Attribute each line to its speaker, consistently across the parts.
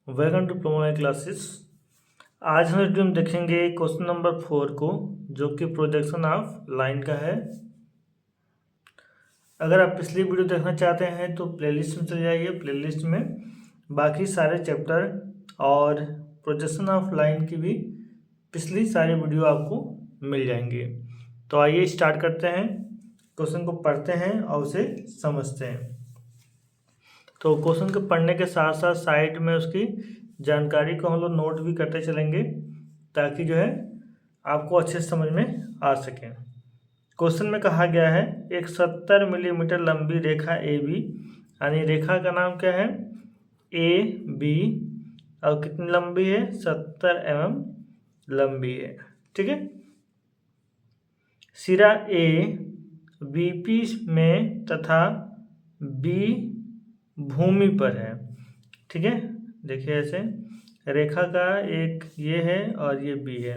Speaker 1: Welcome to promo classes. आज हम video में देखेंगे क्वेश्चन नंबर 4 को, जो कि प्रोजेक्शन ऑफ लाइन का है। अगर आप पिछली वीडियो देखना चाहते हैं तो प्लेलिस्ट में चले जाइए। प्लेलिस्ट में बाकी सारे चैप्टर और प्रोजेक्शन ऑफ लाइन की भी पिछली सारी वीडियो आपको मिल जाएंगे। तो आइए स्टार्ट करते हैं, क्वेश्चन को पढ़ते हैं और उसे समझते हैं। तो क्वेश्चन को पढ़ने के साथ साथ साइड में उसकी जानकारी को हम लोग नोट भी करते चलेंगे, ताकि जो है आपको अच्छे से समझ में आ सके। क्वेश्चन में कहा गया है एक 70 मिलीमीटर लंबी रेखा ए बी, यानी रेखा का नाम क्या है ए बी, और कितनी लंबी है 70 लंबी है। ठीक है, सिरा ए बीपी में तथा बी भूमि पर है। ठीक है, देखिए ऐसे रेखा का एक ये है और ये बी है।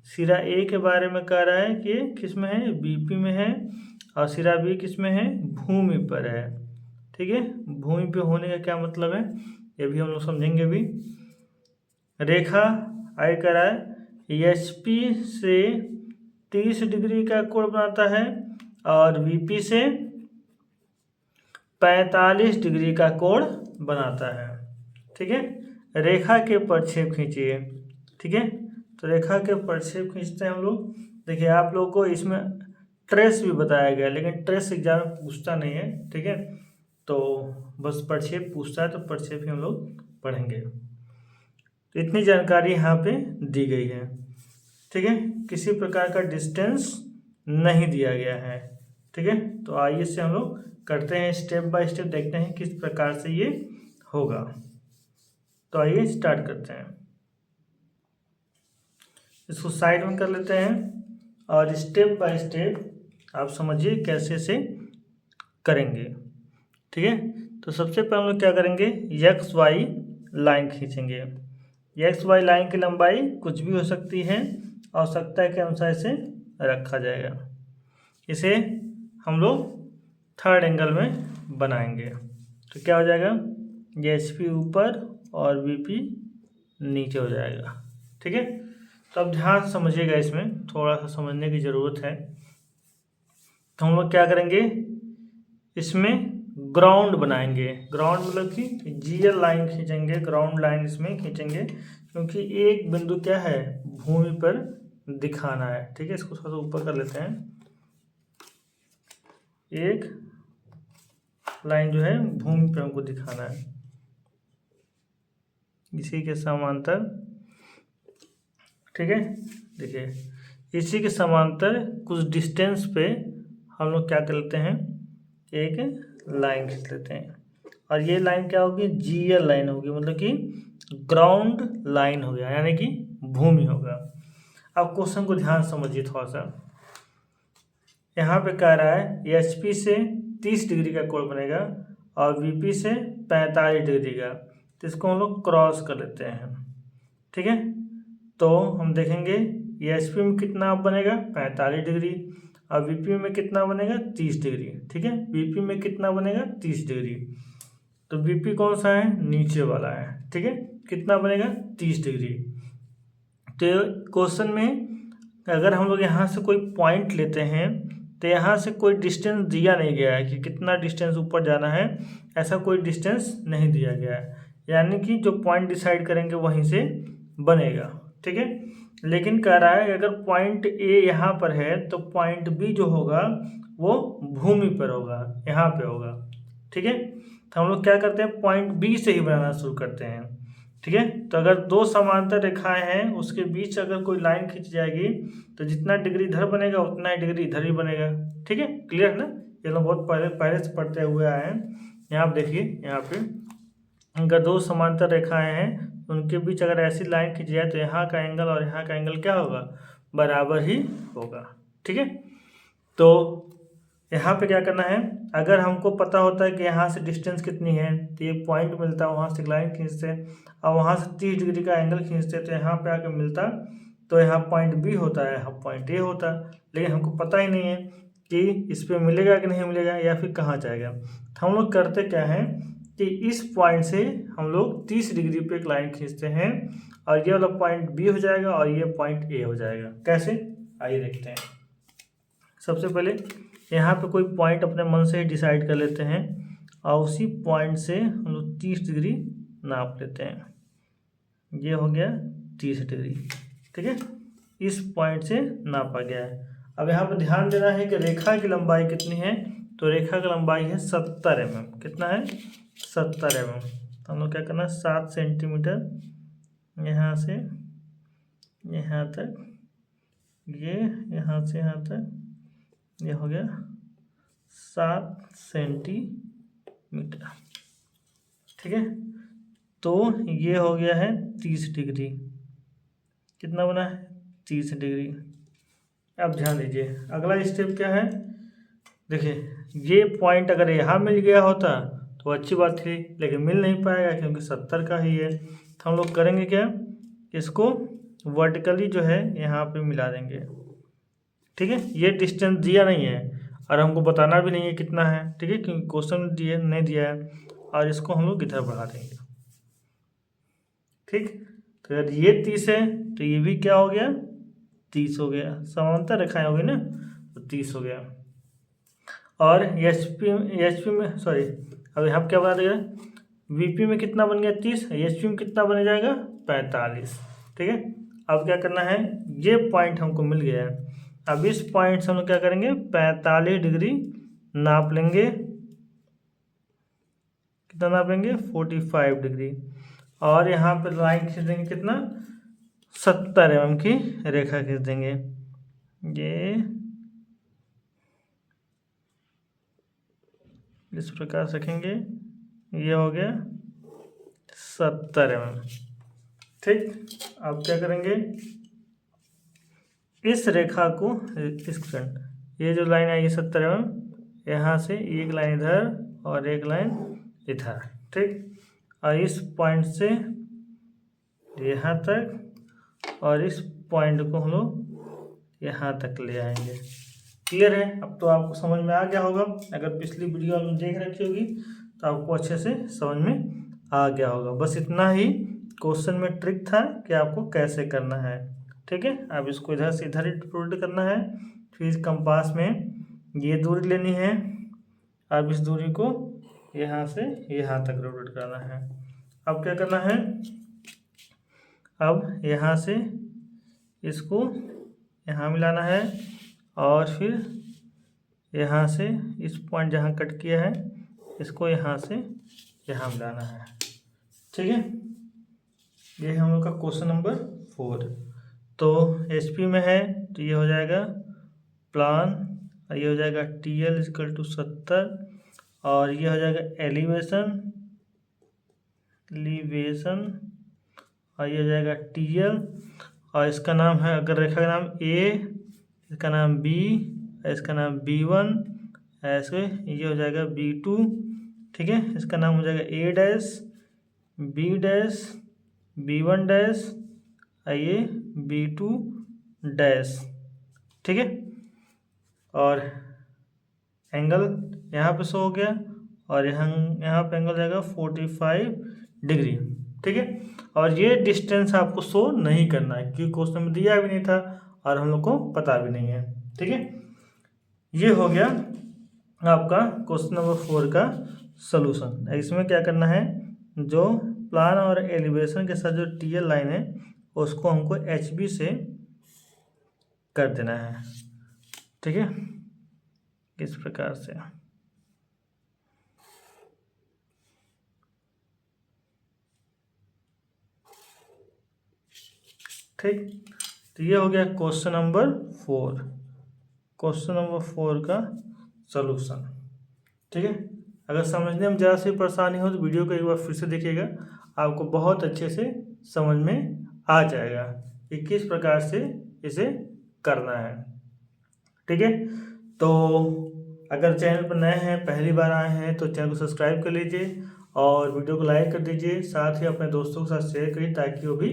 Speaker 1: सिरा ए के बारे में कह रहा है कि किस में है, बीपी में है, और सिरा बी किस में है, भूमि पर है। ठीक है, भूमि पे होने का क्या मतलब है ये भी हम लोग समझेंगे भी। रेखा आई कह रहा है एच पी से 30 डिग्री का कोण बनाता है और वीपी से 45 डिग्री का कोण बनाता है। ठीक है, रेखा के प्रक्षेप खींचिए। ठीक है, तो रेखा के प्रक्षेप खींचते हैं हम लोग। देखिए आप लोगों को इसमें ट्रेस भी बताया गया, लेकिन ट्रेस एग्जाम में पूछता नहीं है। ठीक है, तो बस प्रक्षेप पूछता है तो प्रक्षेप ही हम लोग पढ़ेंगे। तो इतनी जानकारी यहाँ पे दी गई है। ठीक है, किसी प्रकार का डिस्टेंस नहीं दिया गया है। ठीक है, तो आइए से हम लोग करते हैं, स्टेप बाय स्टेप देखते हैं किस प्रकार से ये होगा। तो आइए स्टार्ट करते हैं। इसको साइड में कर लेते हैं और स्टेप बाय स्टेप आप समझिए कैसे से करेंगे। ठीक है, तो सबसे पहले हम लोग क्या करेंगे, एक्स वाई लाइन खींचेंगे। एक्स वाई लाइन की लंबाई कुछ भी हो सकती है, आवश्यकता के अनुसार इसे रखा जाएगा। इसे हम लोग थर्ड एंगल में बनाएंगे तो क्या हो जाएगा, ये एच पी ऊपर और वी पी नीचे हो जाएगा। ठीक है, तो अब ध्यान से समझिएगा, इसमें थोड़ा सा समझने की ज़रूरत है। तो हम लोग क्या करेंगे, इसमें ग्राउंड बनाएंगे। ग्राउंड मतलब कि जीएल लाइन खींचेंगे, ग्राउंड लाइन इसमें खींचेंगे, क्योंकि एक बिंदु क्या है, भूमि पर दिखाना है। ठीक है, इसको थोड़ा सा ऊपर कर लेते हैं। एक लाइन जो है भूमि पर हमको दिखाना है, इसी के समांतर। ठीक है, देखिए इसी के समांतर कुछ डिस्टेंस पे हम लोग क्या कर लेते हैं, एक लाइन खींच लेते हैं। और ये लाइन क्या होगी, जीएल लाइन होगी, मतलब कि ग्राउंड लाइन हो गया, यानी कि भूमि होगा। अब क्वेश्चन को ध्यान समझिए थोड़ा सा। यहाँ पे कह रहा है एच पी से 30 डिग्री का कोण बनेगा और वीपी से 45 डिग्री का, तो इसको हम लोग क्रॉस कर लेते हैं। ठीक है, तो हम देखेंगे एच पी में कितना बनेगा 45 डिग्री और वीपी में कितना बनेगा 30 डिग्री। ठीक है, वीपी में कितना बनेगा 30 डिग्री, तो वीपी कौन सा है, नीचे वाला है। ठीक है, कितना बनेगा 30 डिग्री। तो क्वेश्चन में अगर हम लोग यहाँ से कोई पॉइंट लेते हैं तो यहाँ से कोई डिस्टेंस दिया नहीं गया है कि कितना डिस्टेंस ऊपर जाना है, ऐसा कोई डिस्टेंस नहीं दिया गया है, यानी कि जो पॉइंट डिसाइड करेंगे वहीं से बनेगा। ठीक है, लेकिन कह रहा है अगर पॉइंट ए यहाँ पर है तो पॉइंट बी जो होगा वो भूमि पर होगा, यहाँ पे होगा। ठीक है, तो हम लोग क्या करते हैं, पॉइंट बी से ही बनाना शुरू करते हैं। ठीक है, तो अगर दो समांतर रेखाएं हैं उसके बीच अगर कोई लाइन खींच जाएगी तो जितना डिग्री इधर बनेगा उतना ही डिग्री इधर ही बनेगा। ठीक है, क्लियर ना, ये लोग बहुत पहले से पढ़ते हुए आए हैं। यहाँ आप देखिए, यहाँ पे अगर दो समांतर रेखाएं हैं उनके बीच अगर ऐसी लाइन खींची जाए तो यहाँ का एंगल और यहाँ का एंगल क्या होगा, बराबर ही होगा। ठीक है, तो यहाँ पे क्या करना है, अगर हमको पता होता है कि यहाँ से डिस्टेंस कितनी है तो ये पॉइंट मिलता है, वहाँ से लाइन खींचते हैं और वहाँ से 30 डिग्री का एंगल खींचते हैं तो यहाँ पे आके मिलता, तो यहाँ पॉइंट बी होता है, यहाँ पॉइंट ए होता है। लेकिन हमको पता ही नहीं है कि इस पर मिलेगा कि नहीं मिलेगा या फिर कहाँ जाएगा। तो हम लोग करते क्या हैं कि इस पॉइंट से हम लोग 30 डिग्री पे एक लाइन खींचते हैं और ये वाला पॉइंट बी हो जाएगा और ये पॉइंट ए हो जाएगा। कैसे, आइए देखते हैं। सबसे पहले यहाँ पे कोई पॉइंट अपने मन से डिसाइड कर लेते हैं और उसी पॉइंट से हम लोग 30 डिग्री नाप लेते हैं। ये हो गया 30 डिग्री, ठीक है, इस पॉइंट से नापा गया है। अब यहाँ पर ध्यान देना है कि रेखा की लंबाई कितनी है, तो रेखा की लंबाई है 70 mm। कितना है, 70 mm। तो हम लोग क्या करना है, 7 सेंटीमीटर यहाँ से यहाँ तक, ये यहाँ से यहाँ तक, ये हो गया 7 सेंटीमीटर, ठीक है। तो ये हो गया है 30 डिग्री। कितना बना है, 30 डिग्री। अब ध्यान दीजिए, अगला स्टेप क्या है। देखिए, ये पॉइंट अगर यहाँ मिल गया होता तो अच्छी बात थी, लेकिन मिल नहीं पाएगा क्योंकि 70 का ही है। तो हम लोग करेंगे क्या, इसको वर्टिकली जो है यहाँ पे मिला देंगे, ठीक है। ये डिस्टेंस दिया नहीं है और हमको बताना भी नहीं है कितना है, ठीक है, क्योंकि क्वेश्चन दिए नहीं दिया है। और इसको हम लोग इधर बढ़ा देंगे, ठीक। तो अगर ये 30 है तो ये भी क्या हो गया, 30 हो गया। समांतर रेखाएं हो गई ना, तो 30 हो गया। और एच पी में सॉरी, अब यहाँ क्या बना देगा, वीपी में कितना बन गया 30, एच पी में कितना बन जाएगा 45, ठीक है। अब क्या करना है, ये पॉइंट हमको मिल गया है। अब इस पॉइंट से हम लोग क्या करेंगे, 45 डिग्री नाप लेंगे। कितना नापेंगे, 45 डिग्री। और यहाँ पे लाइन खींच देंगे, कितना, 70 mm की रेखा खींच देंगे। ये इस प्रकार से रखेंगे, ये हो गया 70 mm, ठीक। अब क्या करेंगे, इस रेखा को, इस फ्रंट, ये जो लाइन आई है 70 mm, यहाँ से एक लाइन इधर और एक लाइन इधर, ठीक। और इस पॉइंट से यहाँ तक और इस पॉइंट को हम लोग यहाँ तक ले आएंगे। क्लियर है। अब तो आपको समझ में आ गया होगा। अगर पिछली वीडियो आपने देख रखी होगी तो आपको अच्छे से समझ में आ गया होगा। बस इतना ही क्वेश्चन में ट्रिक था कि आपको कैसे करना है, ठीक है। अब इसको इधर से इधर ही रोटेट करना है। फिर कंपास में ये दूरी लेनी है। अब इस दूरी को यहाँ से यहाँ तक रोटेट करना है। अब क्या करना है, अब यहाँ से इसको यहाँ मिलाना है और फिर यहाँ से इस पॉइंट जहाँ कट किया है इसको यहाँ से यहाँ मिलाना है, ठीक है। ये है हम लोग का क्वेश्चन नंबर 4। तो एचपी में है तो ये हो जाएगा प्लान, और ये हो जाएगा TL = 70, और ये हो जाएगा एलिवेशन, और ये हो जाएगा TL, और इसका नाम है, अगर रेखा का नाम A, इसका नाम B, इसका नाम B1, ऐसे ये हो जाएगा B2, ठीक है। इसका नाम हो जाएगा A dash, B dash, B1 dash, ये B2 डैश, ठीक है। और एंगल यहाँ पे शो हो गया और यहाँ पे एंगल जाएगा 45 डिग्री, ठीक है। और ये डिस्टेंस आपको शो नहीं करना है क्योंकि क्वेश्चन में दिया भी नहीं था और हम लोग को पता भी नहीं है, ठीक है। ये हो गया आपका क्वेश्चन नंबर 4 का सलूशन। इसमें क्या करना है, जो प्लान और एलिवेशन के साथ जो TL लाइन है उसको हमको HB से कर देना है, ठीक है, इस प्रकार से। ठीक, तो ये हो गया क्वेश्चन नंबर 4, क्वेश्चन नंबर 4 का सलूशन, ठीक है। अगर समझने में ज़रा सी परेशानी हो तो वीडियो को एक बार फिर से देखिएगा, आपको बहुत अच्छे से समझ में आ जाएगा कि किस प्रकार से इसे करना है, ठीक है। तो अगर चैनल पर नए हैं, पहली बार आए हैं, तो चैनल को सब्सक्राइब कर लीजिए और वीडियो को लाइक कर दीजिए, साथ ही अपने दोस्तों के साथ शेयर करिए ताकि वो भी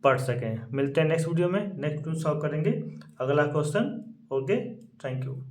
Speaker 1: पढ़ सकें। मिलते हैं नेक्स्ट वीडियो में, नेक्स्ट वीडियो सॉल्व करेंगे अगला क्वेश्चन। Okay, thank you.